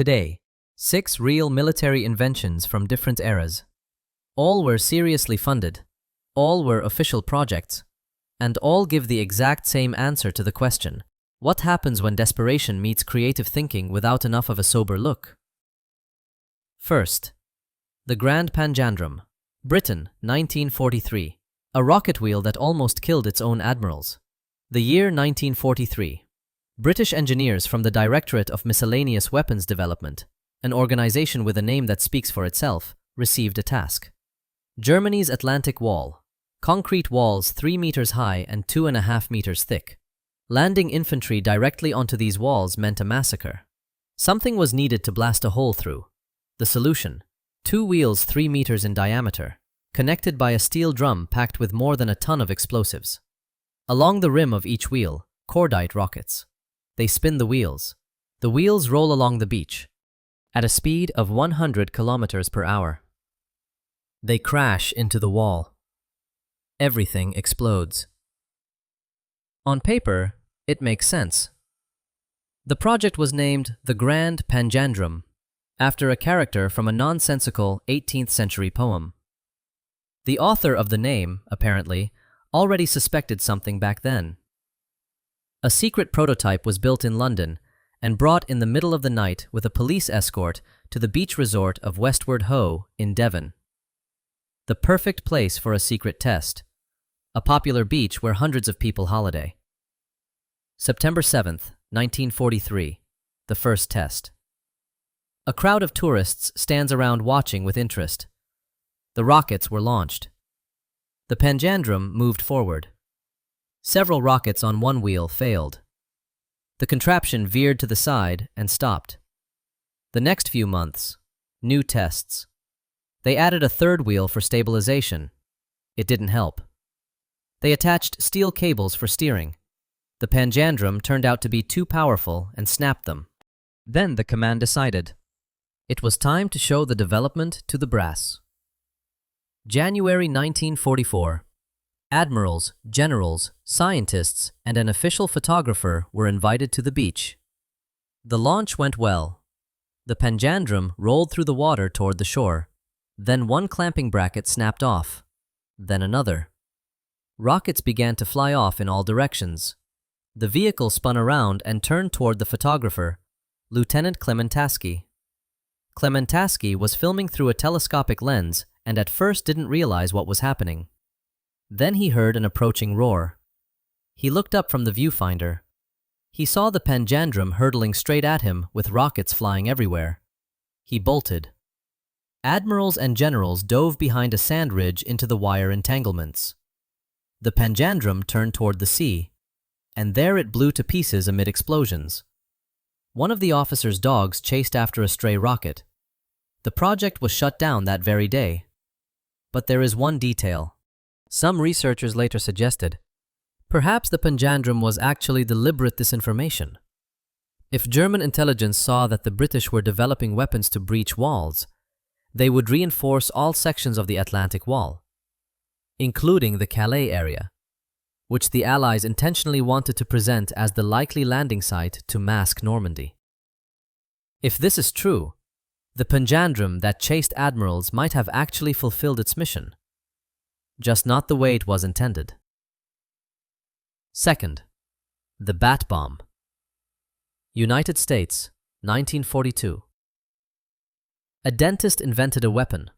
Today, 6 real military inventions from different eras. All were seriously funded, all were official projects, and all give the exact same answer to the question, what happens when desperation meets creative thinking without enough of a sober look? First, the Grand Panjandrum, Britain, 1943. A rocket wheel that almost killed its own admirals. The year 1943. British engineers from the Directorate of Miscellaneous Weapons Development, an organization with a name that speaks for itself, received a task. Germany's Atlantic Wall. Concrete walls 3 meters high and 2.5 meters thick. Landing infantry directly onto these walls meant a massacre. Something was needed to blast a hole through. The solution: 2 wheels 3 meters in diameter, connected by a steel drum packed with more than a ton of explosives. Along the rim of each wheel, cordite rockets. They spin the wheels. The wheels roll along the beach at a speed of 100 kilometers per hour. They crash into the wall. Everything explodes. On paper, it makes sense. The project was named the Grand Panjandrum, after a character from a nonsensical 18th century poem. The author of the name, apparently, already suspected something back then. A secret prototype was built in London and brought in the middle of the night with a police escort to the beach resort of Westward Ho in Devon. The perfect place for a secret test, a popular beach where hundreds of people holiday. September 7th, 1943, the first test. A crowd of tourists stands around watching with interest. The rockets were launched. The Panjandrum moved forward. Several rockets on one wheel failed. The contraption veered to the side and stopped. The next few months, new tests. They added a third wheel for stabilization. It didn't help. They attached steel cables for steering. The Panjandrum turned out to be too powerful and snapped them. Then the command decided. It was time to show the development to the brass. January 1944. Admirals, generals, scientists, and an official photographer were invited to the beach. The launch went well. The Panjandrum rolled through the water toward the shore. Then one clamping bracket snapped off. Then another. Rockets began to fly off in all directions. The vehicle spun around and turned toward the photographer, Lieutenant Clementaski. Clementaski was filming through a telescopic lens and at first didn't realize what was happening. Then he heard an approaching roar. He looked up from the viewfinder. He saw the Panjandrum hurtling straight at him with rockets flying everywhere. He bolted. Admirals and generals dove behind a sand ridge into the wire entanglements. The Panjandrum turned toward the sea, and there it blew to pieces amid explosions. One of the officer's dogs chased after a stray rocket. The project was shut down that very day. But there is one detail. Some researchers later suggested, perhaps the Panjandrum was actually deliberate disinformation. If German intelligence saw that the British were developing weapons to breach walls, they would reinforce all sections of the Atlantic Wall, including the Calais area, which the Allies intentionally wanted to present as the likely landing site to mask Normandy. If this is true, the Panjandrum that chased admirals might have actually fulfilled its mission, just not the way it was intended. Second, the bat bomb. United States, 1942. A dentist invented a weapon,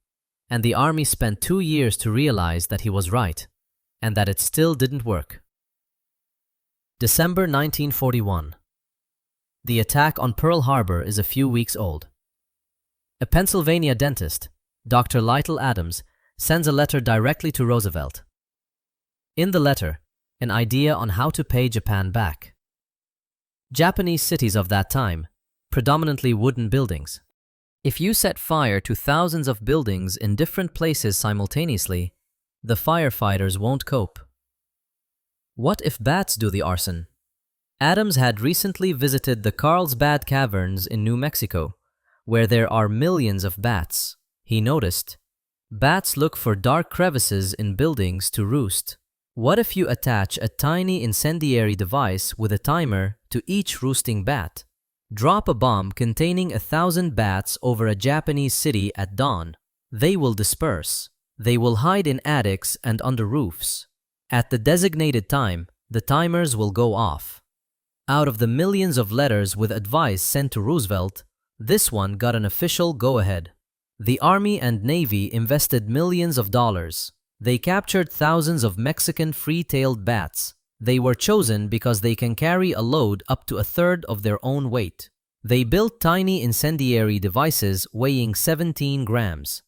and the army spent 2 years to realize that he was right, and that it still didn't work. December 1941. The attack on Pearl Harbor is a few weeks old. A Pennsylvania dentist, Dr. Lytle Adams, sends a letter directly to Roosevelt. In the letter, an idea on how to pay Japan back. Japanese cities of that time, predominantly wooden buildings. If you set fire to thousands of buildings in different places simultaneously, the firefighters won't cope. What if bats do the arson? Adams had recently visited the Carlsbad Caverns in New Mexico, where there are millions of bats. He noticed, bats look for dark crevices in buildings to roost. What if you attach a tiny incendiary device with a timer to each roosting bat? Drop a bomb containing 1,000 bats over a Japanese city at dawn. They will disperse. They will hide in attics and under roofs. At the designated time, the timers will go off. Out of the millions of letters with advice sent to Roosevelt, this one got an official go-ahead. The Army and Navy invested millions of dollars. They captured thousands of Mexican free-tailed bats. They were chosen because they can carry a load up to a third of their own weight. They built tiny incendiary devices weighing 17 grams.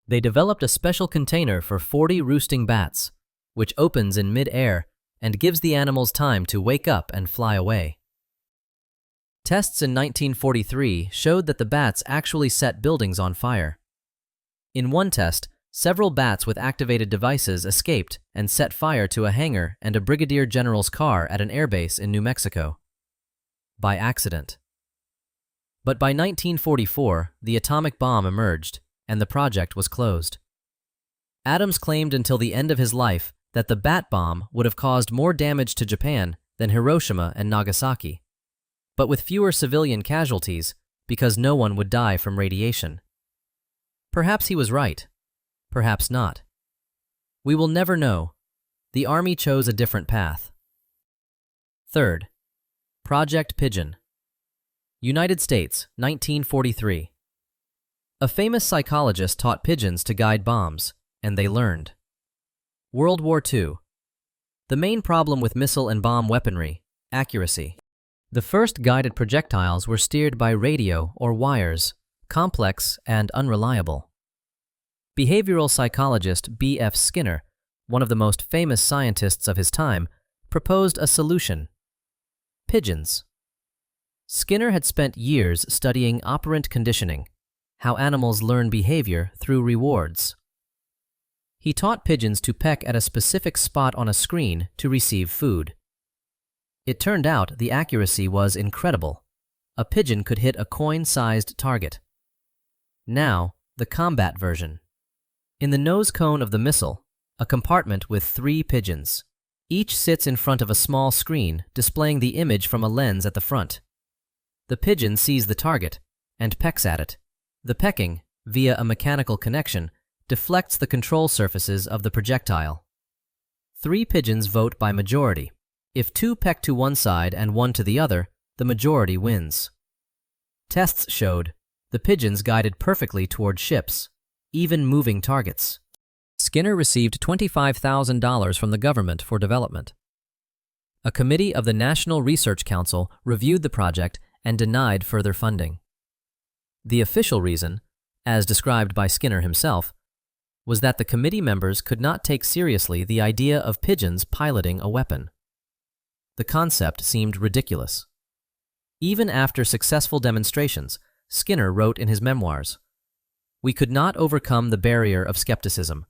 They developed a special container for 40 roosting bats, which opens in mid-air and gives the animals time to wake up and fly away. Tests in 1943 showed that the bats actually set buildings on fire. In one test, several bats with activated devices escaped and set fire to a hangar and a brigadier general's car at an airbase in New Mexico. By accident. But by 1944, the atomic bomb emerged, and the project was closed. Adams claimed until the end of his life that the bat bomb would have caused more damage to Japan than Hiroshima and Nagasaki, but with fewer civilian casualties because no one would die from radiation. Perhaps he was right. Perhaps not. We will never know. The Army chose a different path. Third, Project Pigeon. United States, 1943. A famous psychologist taught pigeons to guide bombs, and they learned. World War II. The main problem with missile and bomb weaponry: accuracy. The first guided projectiles were steered by radio or wires, complex and unreliable. Behavioral psychologist B.F. Skinner, one of the most famous scientists of his time, proposed a solution: pigeons. Skinner had spent years studying operant conditioning, how animals learn behavior through rewards. He taught pigeons to peck at a specific spot on a screen to receive food. It turned out the accuracy was incredible. A pigeon could hit a coin-sized target. Now, the combat version. In the nose cone of the missile, a compartment with 3 pigeons. Each sits in front of a small screen displaying the image from a lens at the front. The pigeon sees the target and pecks at it. The pecking, via a mechanical connection, deflects the control surfaces of the projectile. 3 pigeons vote by majority. If 2 peck to one side and 1 to the other, the majority wins. Tests showed the pigeons guided perfectly toward ships, even moving targets. Skinner received $25,000 from the government for development. A committee of the National Research Council reviewed the project and denied further funding. The official reason, as described by Skinner himself, was that the committee members could not take seriously the idea of pigeons piloting a weapon. The concept seemed ridiculous. Even after successful demonstrations, Skinner wrote in his memoirs, "We could not overcome the barrier of skepticism.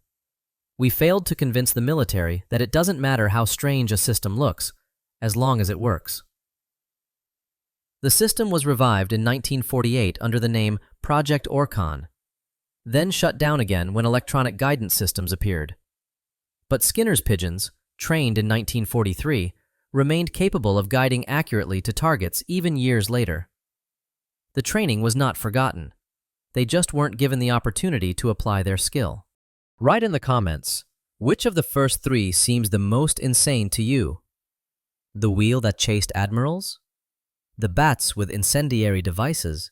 We failed to convince the military that it doesn't matter how strange a system looks, as long as it works." The system was revived in 1948 under the name Project Orkan, then shut down again when electronic guidance systems appeared. But Skinner's pigeons, trained in 1943, remained capable of guiding accurately to targets even years later. The training was not forgotten. They just weren't given the opportunity to apply their skill. Write in the comments, which of the first 3 seems the most insane to you? The wheel that chased admirals? The bats with incendiary devices?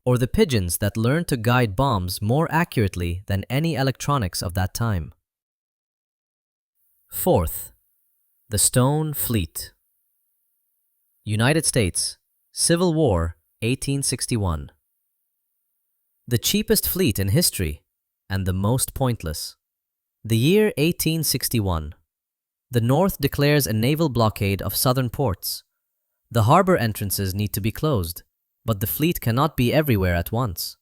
Or the pigeons that learned to guide bombs more accurately than any electronics of that time? Fourth, the Stone Fleet. United States, Civil War, 1861. The cheapest fleet in history, and the most pointless. The year 1861. The North declares a naval blockade of southern ports. The harbor entrances need to be closed, but the fleet cannot be everywhere at once.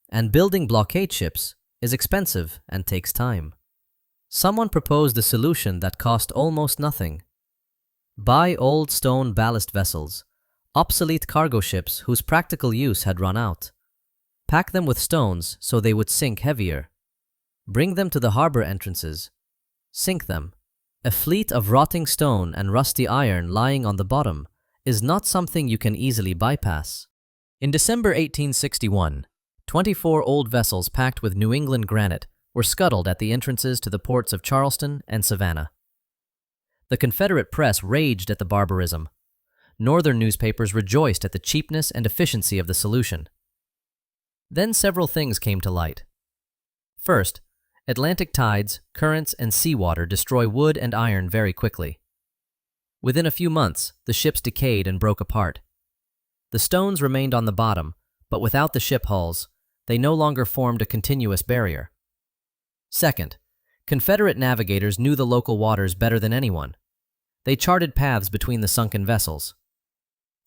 And building blockade ships is expensive and takes time. Someone proposed a solution that cost almost nothing. Buy old stone ballast vessels, obsolete cargo ships whose practical use had run out. Pack them with stones so they would sink heavier. Bring them to the harbor entrances. Sink them. A fleet of rotting stone and rusty iron lying on the bottom is not something you can easily bypass. In December 1861, 24 old vessels packed with New England granite were scuttled at the entrances to the ports of Charleston and Savannah. The Confederate press raged at the barbarism. Northern newspapers rejoiced at the cheapness and efficiency of the solution. Then several things came to light. First, Atlantic tides, currents, and seawater destroy wood and iron very quickly. Within a few months, the ships decayed and broke apart. The stones remained on the bottom, but without the ship hulls, they no longer formed a continuous barrier. Second, Confederate navigators knew the local waters better than anyone. They charted paths between the sunken vessels.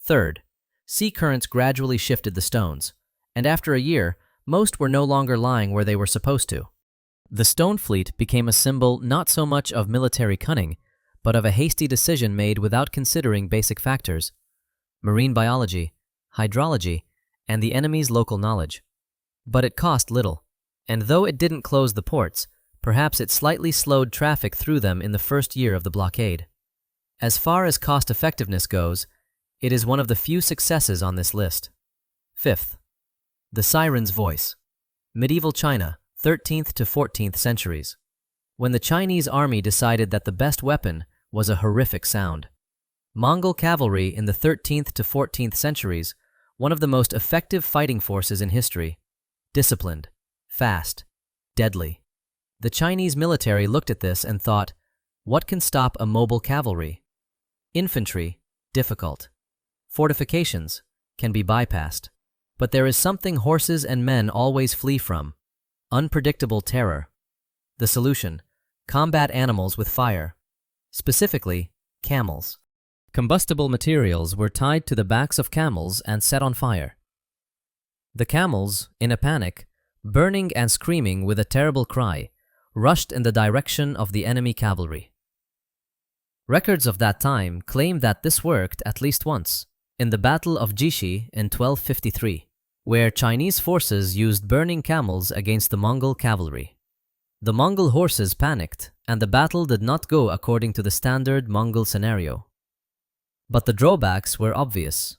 Third, sea currents gradually shifted the stones, and after a year, most were no longer lying where they were supposed to. The stone fleet became a symbol not so much of military cunning, but of a hasty decision made without considering basic factors: marine biology, hydrology, and the enemy's local knowledge. But it cost little, and though it didn't close the ports, perhaps it slightly slowed traffic through them in the first year of the blockade. As far as cost-effectiveness goes, it is one of the few successes on this list. Fifth, the siren's voice. Medieval China, 13th to 14th centuries. When the Chinese army decided that the best weapon was a horrific sound. Mongol cavalry in the 13th to 14th centuries, one of the most effective fighting forces in history. Disciplined, fast, deadly. The Chinese military looked at this and thought, what can stop a mobile cavalry? Infantry, difficult. Fortifications, can be bypassed. But there is something horses and men always flee from: unpredictable terror. The solution: combat animals with fire. Specifically, camels. Combustible materials were tied to the backs of camels and set on fire. The camels, in a panic, burning and screaming with a terrible cry, rushed in the direction of the enemy cavalry. Records of that time claim that this worked at least once, in the Battle of Jixi in 1253, where Chinese forces used burning camels against the Mongol cavalry. The Mongol horses panicked, and the battle did not go according to the standard Mongol scenario. But the drawbacks were obvious.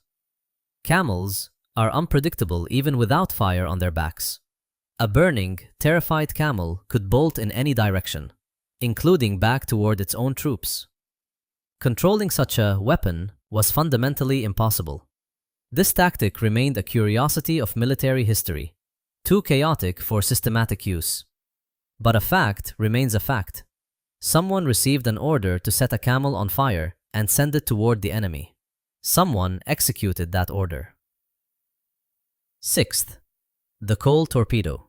Camels are unpredictable even without fire on their backs. A burning, terrified camel could bolt in any direction, including back toward its own troops. Controlling such a weapon was fundamentally impossible. This tactic remained a curiosity of military history, too chaotic for systematic use. But a fact remains a fact. Someone received an order to set a camel on fire and send it toward the enemy. Someone executed that order. Sixth, the coal torpedo.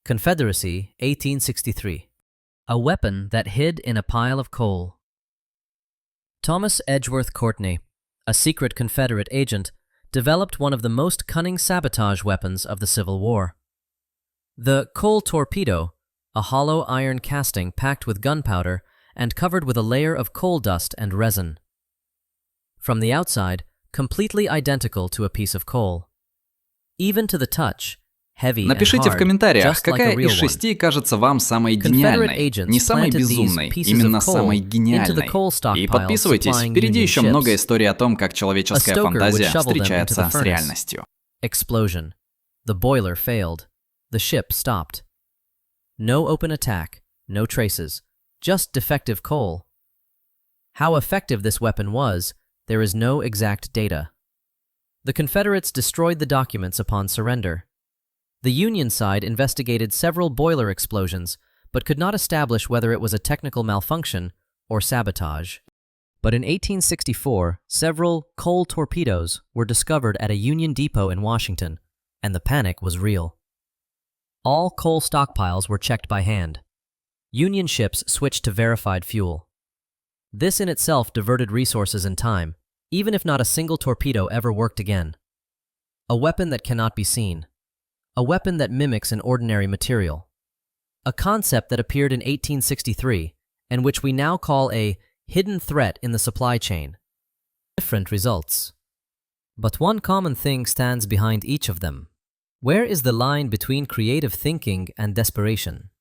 Confederacy, 1863. A weapon that hid in a pile of coal. Thomas Edgeworth Courtney, a secret Confederate agent, developed one of the most cunning sabotage weapons of the Civil War. The coal torpedo, a hollow iron casting packed with gunpowder and covered with a layer of coal dust and resin. From the outside, completely identical to a piece of coal. Even to the touch, heavy and Напишите в hard, комментариях, just like a какая real из one. 6 кажется вам самой Confederate гениальной. agents Не самой planted these безумной, pieces именно of coal самой into the гениальной. coal И stockpiles подписывайтесь, supplying впереди Union еще ships. много историй о том, как A человеческая stoker would фантазия shovel them into the встречается с furnace. реальностью. Explosion. The boiler failed. The ship stopped. No open attack, no traces, just defective coal. How effective this weapon was, there is no exact data. The Confederates destroyed the documents upon surrender. The Union side investigated several boiler explosions, but could not establish whether it was a technical malfunction or sabotage. But in 1864, several coal torpedoes were discovered at a Union depot in Washington, and the panic was real. All coal stockpiles were checked by hand. Union ships switched to verified fuel. This in itself diverted resources and time, even if not a single torpedo ever worked again. A weapon that cannot be seen. A weapon that mimics an ordinary material. A concept that appeared in 1863, and which we now call a hidden threat in the supply chain. Different results. But one common thing stands behind each of them. Where is the line between creative thinking and desperation?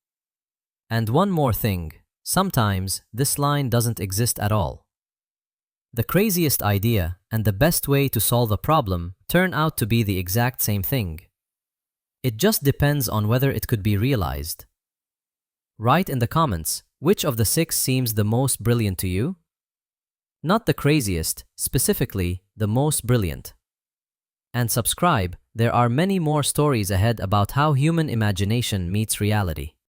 And one more thing, sometimes this line doesn't exist at all. The craziest idea and the best way to solve a problem turn out to be the exact same thing. It just depends on whether it could be realized. Write in the comments which of the 6 seems the most brilliant to you? Not the craziest, specifically the most brilliant. And subscribe, there are many more stories ahead about how human imagination meets reality.